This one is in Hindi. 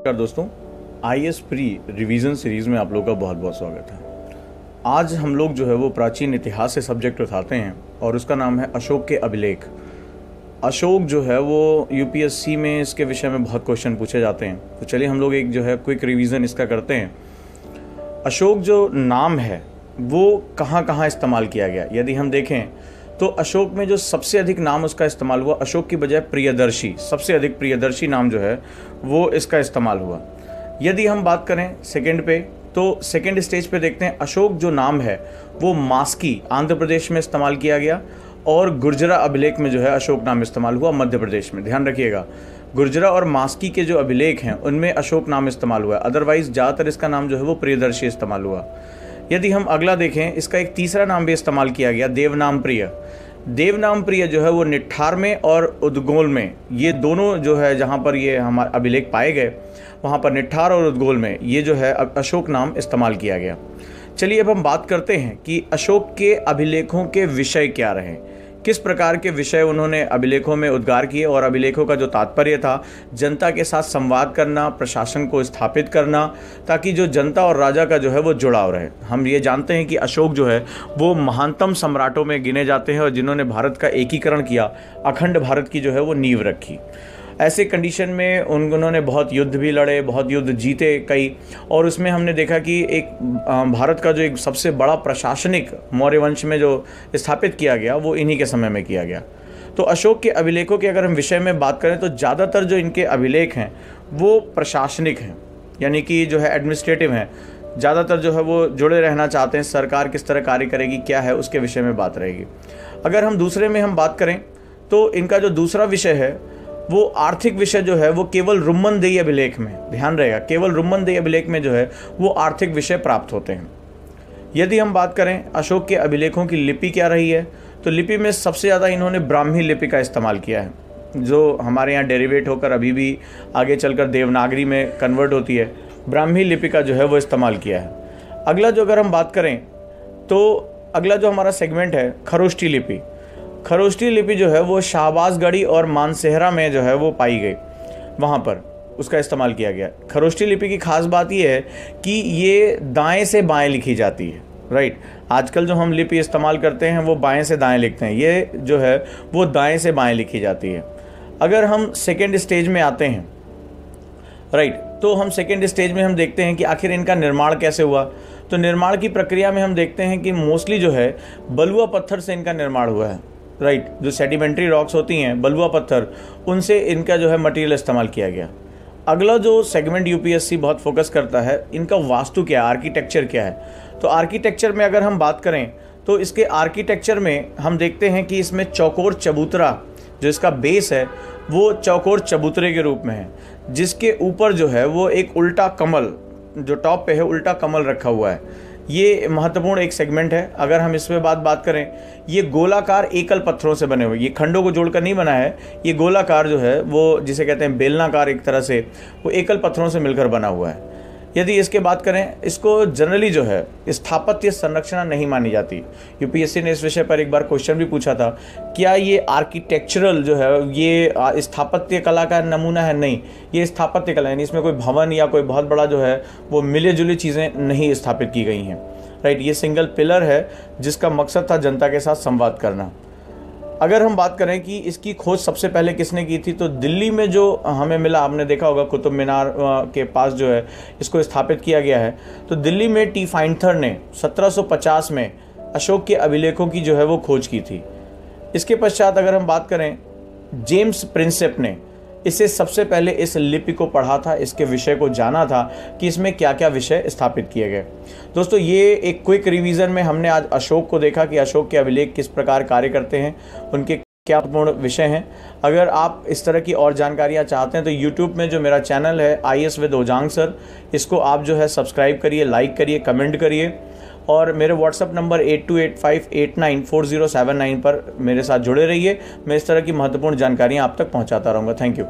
नमस्कार दोस्तों, IAS प्री रिवीजन सीरीज़ में आप लोगों का बहुत बहुत स्वागत है। आज हम लोग जो है वो प्राचीन इतिहास से सब्जेक्ट उठाते हैं और उसका नाम है अशोक के अभिलेख। अशोक जो है वो UPSC में इसके विषय में बहुत क्वेश्चन पूछे जाते हैं, तो चलिए हम लोग एक जो है क्विक रिवीजन इसका करते हैं। अशोक जो नाम है वो कहाँ कहाँ इस्तेमाल किया गया, यदि हम देखें तो अशोक में जो सबसे अधिक नाम उसका इस्तेमाल हुआ, अशोक की बजाय प्रियदर्शी, सबसे अधिक प्रियदर्शी नाम जो है वो इसका इस्तेमाल हुआ। यदि हम बात करें सेकंड पे, तो सेकंड स्टेज पे देखते हैं अशोक जो नाम है वो मास्की आंध्र प्रदेश में इस्तेमाल किया गया और गुर्जरा अभिलेख में जो है अशोक नाम इस्तेमाल हुआ मध्य प्रदेश में। ध्यान रखिएगा, गुर्जरा और मास्की के जो अभिलेख हैं उनमें अशोक नाम इस्तेमाल हुआ है, अदरवाइज ज़्यादातर इसका नाम जो है वो प्रियदर्शी इस्तेमाल हुआ। यदि हम अगला देखें, इसका एक तीसरा नाम भी इस्तेमाल किया गया, देवनाम प्रिय। देवनाम प्रिय जो है वो निट्ठार में और उद्गोल में, ये दोनों जो है जहाँ पर ये हमारे अभिलेख पाए गए वहाँ पर निट्ठार और उद्गोल में ये जो है अशोक नाम इस्तेमाल किया गया। चलिए अब हम बात करते हैं कि अशोक के अभिलेखों के विषय क्या रहे, किस प्रकार के विषय उन्होंने अभिलेखों में उद्गार किए और अभिलेखों का जो तात्पर्य था जनता के साथ संवाद करना, प्रशासन को स्थापित करना, ताकि जो जनता और राजा का जो है वो जुड़ाव रहे। हम ये जानते हैं कि अशोक जो है वो महानतम सम्राटों में गिने जाते हैं और जिन्होंने भारत का एकीकरण किया, अखंड भारत की जो है वो नींव रखी। ऐसे कंडीशन में उन्होंने बहुत युद्ध भी लड़े, बहुत युद्ध जीते कई, और उसमें हमने देखा कि एक भारत का जो एक सबसे बड़ा प्रशासनिक मौर्य वंश में जो स्थापित किया गया वो इन्हीं के समय में किया गया। तो अशोक के अभिलेखों के अगर हम विषय में बात करें तो ज़्यादातर जो इनके अभिलेख हैं वो प्रशासनिक हैं, यानी कि जो है एडमिनिस्ट्रेटिव हैं। ज़्यादातर जो है वो जुड़े रहना चाहते हैं, सरकार किस तरह कार्य करेगी क्या है उसके विषय में बात रहेगी। अगर हम दूसरे में हम बात करें तो इनका जो दूसरा विषय है वो आर्थिक विषय जो है वो केवल रुम्मनदेही अभिलेख में, ध्यान रहेगा, केवल रुम्मनदेही अभिलेख में जो है वो आर्थिक विषय प्राप्त होते हैं। यदि हम बात करें अशोक के अभिलेखों की लिपि क्या रही है, तो लिपि में सबसे ज़्यादा इन्होंने ब्राह्मी लिपि का इस्तेमाल किया है, जो हमारे यहाँ डेरिवेट होकर अभी भी आगे चलकर देवनागरी में कन्वर्ट होती है। ब्राह्मी लिपि का जो है वो इस्तेमाल किया है। अगला जो अगर हम बात करें तो अगला जो हमारा सेगमेंट है खरोष्टी लिपि। खरोष्टी लिपि जो है वो शाहबाजगढ़ी और मानसेहरा में जो है वो पाई गई, वहाँ पर उसका इस्तेमाल किया गया। खरोष्टी लिपि की खास बात ये है कि ये दाएं से बाएं लिखी जाती है, राइट। आजकल जो हम लिपि इस्तेमाल करते हैं वो बाएं से दाएं लिखते हैं, ये जो है वो दाएं से बाएं लिखी जाती है। अगर हम सेकेंड स्टेज में आते हैं, राइट, तो हम सेकेंड स्टेज में हम देखते हैं कि आखिर इनका निर्माण कैसे हुआ। तो निर्माण की प्रक्रिया में हम देखते हैं कि मोस्टली जो है बलुआ पत्थर से इनका निर्माण हुआ है, राइट। जो सेडिमेंट्री रॉक्स होती हैं, बलुआ पत्थर, उनसे इनका जो है मटेरियल इस्तेमाल किया गया। अगला जो सेगमेंट UPSC बहुत फोकस करता है, इनका वास्तु क्या है, आर्किटेक्चर क्या है। तो आर्किटेक्चर में अगर हम बात करें तो इसके आर्किटेक्चर में हम देखते हैं कि इसमें चौकोर चबूतरा, जो इसका बेस है वो चौकोर चबूतरे के रूप में है, जिसके ऊपर जो है वो एक उल्टा कमल, जो टॉप पे है उल्टा कमल रखा हुआ है। ये महत्वपूर्ण एक सेगमेंट है। अगर हम इस पे बात करें, ये गोलाकार एकल पत्थरों से बने हुए, ये खंडों को जोड़कर नहीं बना है, ये गोलाकार जो है वो जिसे कहते हैं बेलनाकार, एक तरह से वो एकल पत्थरों से मिलकर बना हुआ है। यदि इसके बात करें, इसको जनरली जो है स्थापत्य संरचना नहीं मानी जाती। UPSC ने इस विषय पर एक बार क्वेश्चन भी पूछा था, क्या ये आर्किटेक्चरल जो है ये स्थापत्य कला का नमूना है? नहीं, ये स्थापत्य कला है, इसमें कोई भवन या कोई बहुत बड़ा जो है वो मिले जुले चीज़ें नहीं स्थापित की गई हैं, राइट। ये सिंगल पिलर है जिसका मकसद था जनता के साथ संवाद करना। अगर हम बात करें कि इसकी खोज सबसे पहले किसने की थी, तो दिल्ली में जो हमें मिला, आपने देखा होगा कुतुब मीनार के पास जो है इसको स्थापित किया गया है। तो दिल्ली में टी फाइंथर ने 1750 में अशोक के अभिलेखों की जो है वो खोज की थी। इसके पश्चात अगर हम बात करें, जेम्स प्रिंसेप ने इसे सबसे पहले इस लिपि को पढ़ा था, इसके विषय को जाना था कि इसमें क्या क्या विषय स्थापित किए गए। दोस्तों, ये एक क्विक रिवीजन में हमने आज अशोक को देखा कि अशोक के अभिलेख किस प्रकार कार्य करते हैं, उनके क्या महत्वपूर्ण विषय हैं। अगर आप इस तरह की और जानकारियाँ चाहते हैं तो YouTube में जो मेरा चैनल है IAS विद ओजांग सर, इसको आप जो है सब्सक्राइब करिए, लाइक करिए, कमेंट करिए, और मेरे WhatsApp नंबर 8285894079 पर मेरे साथ जुड़े रहिए। मैं इस तरह की महत्वपूर्ण जानकारियाँ आप तक पहुँचाता रहूँगा। Thank you.